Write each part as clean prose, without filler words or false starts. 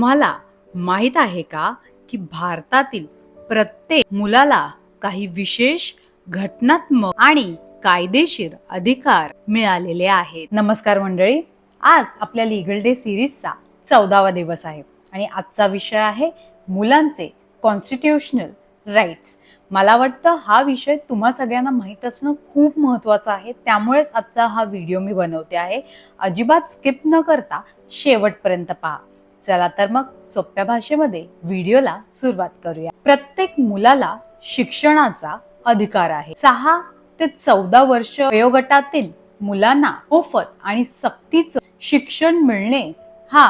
तुम्हाला माहित आहे का की भारतातील प्रत्येक मुलाला काही विशेष घटनात्मक आणि कायदेशीर अधिकार मिळालेले आहेत। नमस्कार मंडळी, आज आपल्या लीगल डे सिरीजचा 14वा दिवस आहे आणि आजचा विषय आहे मुलांचे कॉन्स्टिट्यूशनल राईट्स। मला वाटतं हा विषय तुम्हा सगळ्यांना माहित असणं खूप महत्त्वाचं आहे, त्यामुळेच आजचा हा व्हिडिओ मी बनवते आहे। अजिबात स्किप न करता शेवटपर्यंत पहा। चला तर मग सोप्या भाषेमध्ये व्हिडिओला सुरुवात करूया। प्रत्येक मुलाला शिक्षणाचा अधिकार आहे। 6 ते 14 वर्ष वयोगटातील मुलांना मोफत आणि सक्तीचं शिक्षण मिळणे हा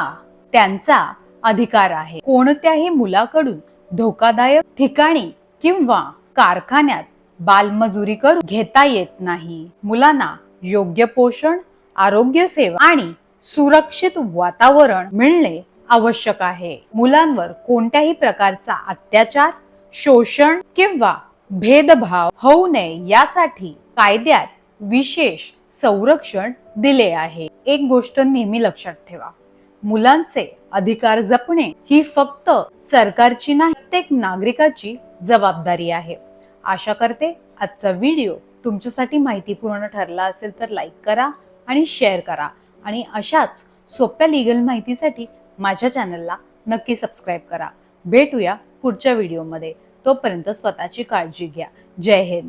त्यांचा अधिकार आहे। कोणत्याही मुलाकडून धोकादायक ठिकाणी किंवा कारखान्यात बालमजुरी करून घेता येत नाही। मुलांना योग्य पोषण, आरोग्य सेवा आणि सुरक्षित वातावरण मिळणे आवश्यक आहे। मुलांवर कोणत्याही प्रकारचा अत्याचार, शोषण किंवा भेदभाव होऊ नये यासाठी कायद्यात विशेष संरक्षण दिले आहे। एक गोष्ट नेहमी लक्षात ठेवा, मुलांचे अधिकार जपणे ही फक्त सरकारची नाही, प्रत्येक नागरिकाची जबाबदारी आहे। आशा करते आजचा व्हिडिओ तुमच्यासाठी माहितीपूर्ण ठरला असेल तर लाईक करा आणि शेअर करा आणि अशाच सोप्या लीगल माहितीसाठी माझ्या चॅनलला नक्की सबस्क्राइब करा। भेटूया पुढच्या व्हिडिओमध्ये, तोपर्यंत स्वतःची काळजी घ्या। जय हिंद।